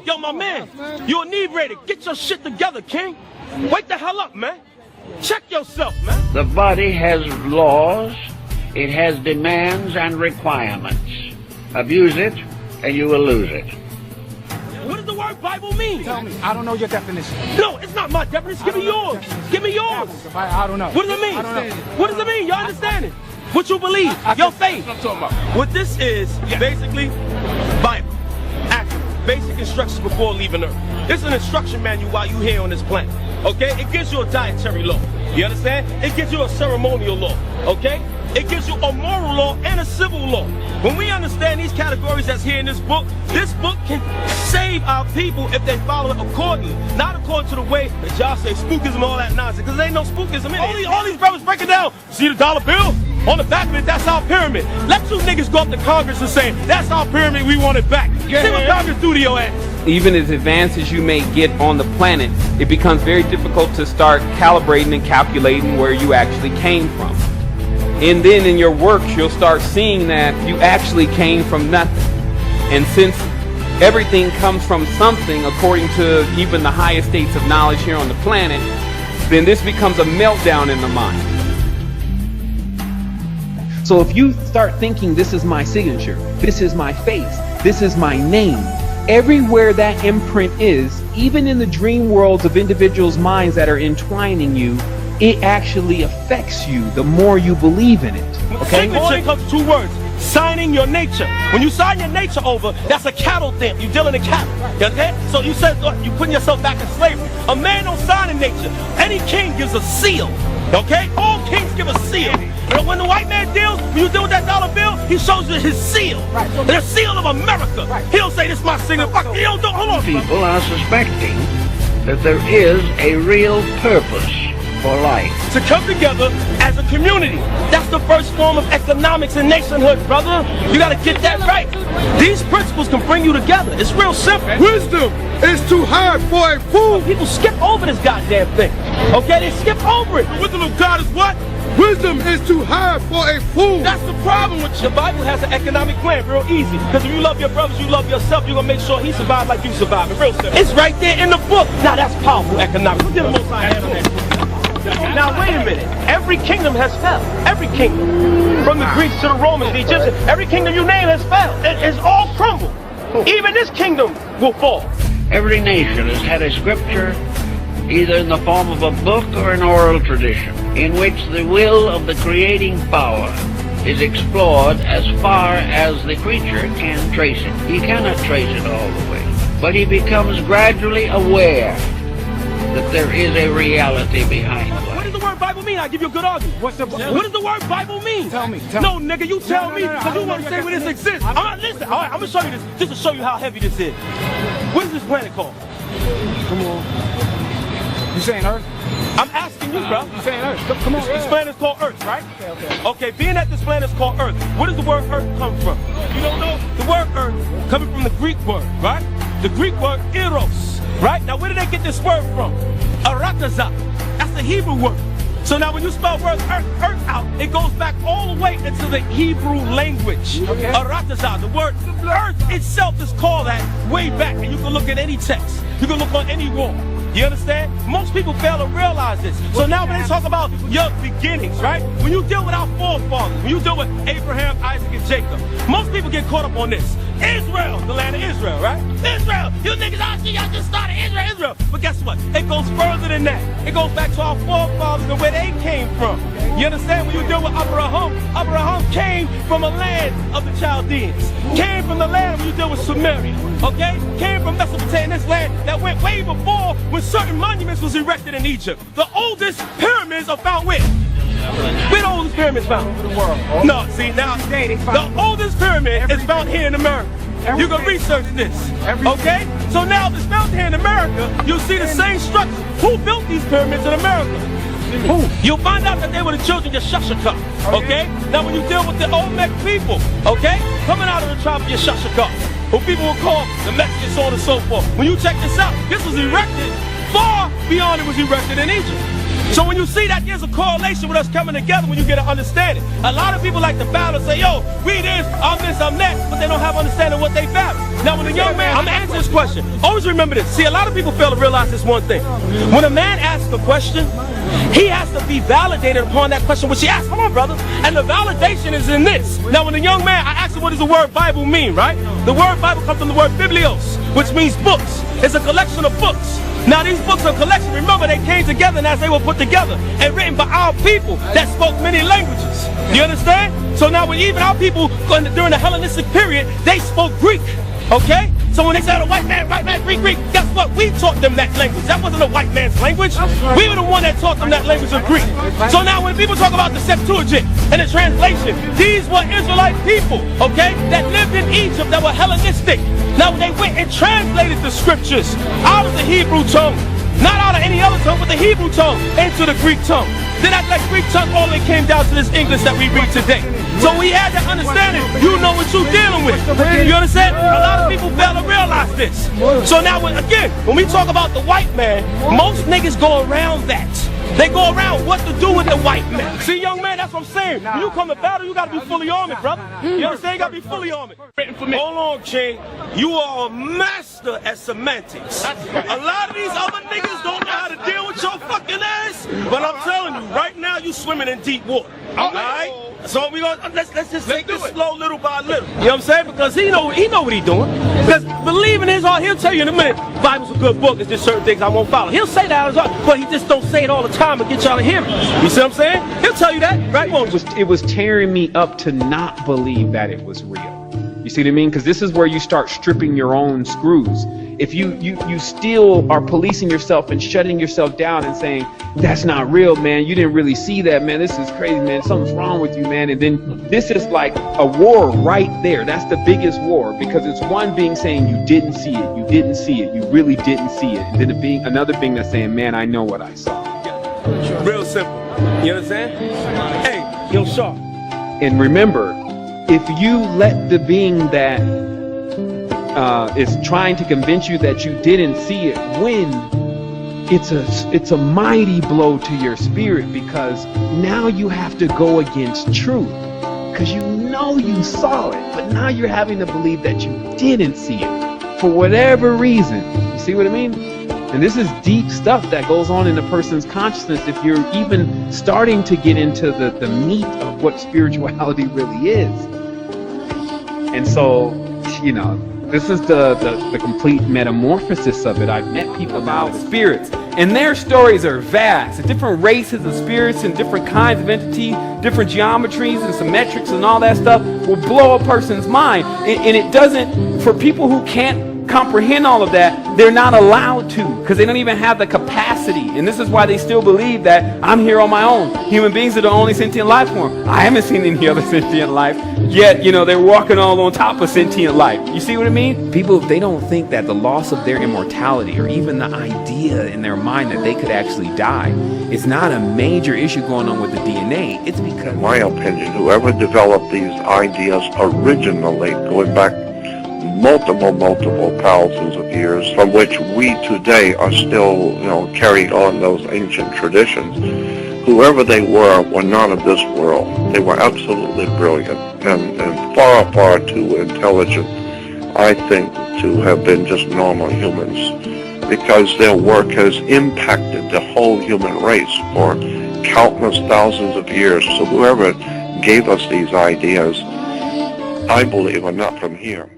Yo, my man, you inebriated. Get your shit together, King. Wake the hell up, man. Check yourself, man. The body has laws, it has demands and requirements. Abuse it, and you will lose it. What does the word Bible mean? Tell me. I don't know your definition. No, it's not my definition. Give me yours. Give me yours. I don't know. What does it mean? I don't know. What does it mean? Y'all understand it? What you believe? Your faith. That's what I'm talking about. What this is, basically, Bible. Active. Basic instructions before leaving Earth. It's an instruction manual while you're here on this planet. Okay? It gives you a dietary law. You understand? It gives you a ceremonial law. Okay? It gives you a moral law and a civil law. When we understand these categories that's here in this book can save our people if they follow it accordingly. Not according to the way that y'all say spookism and all that nonsense. Because there ain't no spookism in it. All these brothers break it down. See the dollar bill? On the back of it, that's our pyramid. Let you niggas go up to Congress and say, that's our pyramid, we want it back. See what Congress do to your ass. Even as advanced as you may get on the planet, it becomes very difficult to start calibrating and calculating where you actually came from. And then in your works, you'll start seeing that you actually came from nothing. And since everything comes from something, according to even the highest states of knowledge here on the planet, then this becomes a meltdown in the mind. So if you start thinking, this is my signature, this is my face, this is my name, everywhere that imprint is, even in the dream worlds of individuals' minds that are entwining you, it actually affects you the more you believe in it. Okay? Signature comes to 2 words. Signing your nature. When you sign your nature over, that's a cattle thing. You're dealing in cattle. You understand? So you said you're putting yourself back in slavery. A man don't sign in nature. Any king gives a seal. Okay? All kings give a seal. And when the white man deals, when you deal with that dollar bill, he shows you his seal. The seal of America. He don't say this is my signature. He don't do. Hold on. People are suspecting that there is a real purpose for life. To come together as a community. That's the first form of economics and nationhood, brother. You gotta get that right. These principles can bring you together. It's real simple. Wisdom is too hard for a fool. People skip over this goddamn thing. Okay, they skip over it. The wisdom of God is what? Wisdom is too hard for a fool. That's the problem with you. The Bible has an economic plan, real easy. Because if you love your brothers, you love yourself, you're gonna make sure he survives like you survive. Real simple. It's right there in the book. Now that's powerful economics. Look at the Most High hand on that. Now wait a minute, every kingdom has fell. Every kingdom. From the Greeks to the Romans, the Egyptians, every kingdom you name has fell. It's all crumbled. Even this kingdom will fall. Every nation has had a scripture, either in the form of a book or an oral tradition, in which the will of the creating power is explored as far as the creature can trace it. He cannot trace it all the way, but he becomes gradually aware that there is a reality behind life. What does the word Bible mean? I'll give you a good argument. What does the word Bible mean? Tell me. No, nigga, you tell me, because you want to say where this exists. I'm not listening. All right, I'm going to show you this, just to show you how heavy this is. What is this planet called? Come on. You saying Earth? I'm asking you, bro. You saying Earth? Come on. This planet is called Earth, right? Okay. Okay, being that this planet is called Earth, where does the word Earth come from? You don't know? The word Earth coming from the Greek word, right? The Greek word eros, right? Now, where did they get this word from? Arataza. That's the Hebrew word. So now when you spell word earth out, it goes back all the way into the Hebrew language. Okay. Arataza. The word earth itself is called that way back, and you can look at any text. You can look on any wall. You understand? Most people fail to realize this. So now when they talk about your beginnings, right? When you deal with our forefathers, when you deal with Abraham, Isaac, and Jacob, most people get caught up on this. Israel, the land of Israel, right? Israel, you niggas, y'all just started Israel. But guess what? It goes further than that. It goes back to our forefathers and where they came from. You understand? When you deal with Abraham came from a land of the Chaldeans. Came from the land when you deal with Samaria. Okay? Came from Mesopotamia, this land that went way before when certain monuments was erected in Egypt. The oldest pyramids are found where? Where the oldest pyramids found? The world. No, see now, the oldest pyramid is found here in America. You can research this, okay? So now if it's found here in America, you'll see the same structure. Who built these pyramids in America? Who? You'll find out that they were the children of Yashashaka, okay? Now when you deal with the Olmec people, okay? Coming out of the tribe of Yashashaka, who people will call the Mexicans, so on and so forth. When you check this out, this was erected far beyond it was erected in Egypt. So when you see that there's a correlation with us coming together when you get an understanding. A lot of people like to battle and say, yo, we this, I'm that, but they don't have understanding of what they battle. Now when a young man, I'm gonna answer this question. Always remember this. See, a lot of people fail to realize this one thing. When a man asks a question, he has to be validated upon that question which he asked. Come on, brother. And the validation is in this. Now when a young man, I ask him what does the word Bible mean, right? The word Bible comes from the word biblios, which means books. It's a collection of books. Now these books are a collection. Remember, they came together and as they were put together and written by our people that spoke many languages. You understand? So now when even our people during the Hellenistic period, they spoke Greek. Okay? So when they said a white man, Greek, guess what? We taught them that language. That wasn't a white man's language. We were the one that taught them that language of Greek. So now when people talk about the Septuagint and the translation, these were Israelite people, okay, that lived in Egypt that were Hellenistic. Now they went and translated the scriptures out of the Hebrew tongue, not out of any other tongue, but the Hebrew tongue into the Greek tongue. Then after that Greek tongue, all it came down to this English that we read today. So we had that understanding. You know what you're dealing with. You understand? A lot of people fail to realize this. So now, again, when we talk about the white man, most niggas go around that. They go around what to do with the white man. See, young man, that's what I'm saying. When you come to battle, you got to be fully armed, brother. You understand? You got to be fully armed. Hold on, King. You are a master at semantics. A lot of these other niggas don't know how to deal with your fucking ass. But I'm telling you, right now, you swimming in deep water. All right? So we gonna let's just take this slow, little by little. You know what I'm saying? Because he know what he doing. Because believing his heart, he'll tell you in a minute, Bible's a good book, it's just certain things I won't follow. He'll say that out of his heart, but he just don't say it all the time to get y'all to hear him. You see what I'm saying? He'll tell you that, right? It was tearing me up to not believe that it was real. You see what I mean? Because this is where you start stripping your own screws. If you still are policing yourself and shutting yourself down and saying, that's not real, man, you didn't really see that, man, this is crazy, man, something's wrong with you, man, and then this is like a war right there. That's the biggest war, because it's one being saying you didn't see it, you really didn't see it, and then another being that's saying, man, I know what I saw. Real simple. You understand? Hey, yo, Sharp. And remember, if you let the being that is trying to convince you that you didn't see it win, it's a mighty blow to your spirit, because now you have to go against truth, because you know you saw it, but now you're having to believe that you didn't see it for whatever reason. You see what I mean? And this is deep stuff that goes on in a person's consciousness if you're even starting to get into the meat of what spirituality really is. And so, you know, this is the complete metamorphosis of it. I've met people about spirits, and their stories are vast. The different races of spirits and different kinds of entity, different geometries and symmetrics and all that stuff will blow a person's mind. And it doesn't, for people who can't comprehend all of that, they're not allowed to, because they don't even have the capacity. And this is why they still believe that I'm here on my own. Human beings are the only sentient life form. I haven't seen any other sentient life, yet, you know, they're walking all on top of sentient life. You see what I mean? People, they don't think that the loss of their immortality, or even the idea in their mind that they could actually die, is not a major issue going on with the DNA. It's because, in my opinion, whoever developed these ideas originally, going back multiple thousands of years, from which we today are still, you know, carrying on those ancient traditions. Whoever they were not of this world. They were absolutely brilliant and far too intelligent, I think, to have been just normal humans, because their work has impacted the whole human race for countless thousands of years. So whoever gave us these ideas, I believe, are not from here.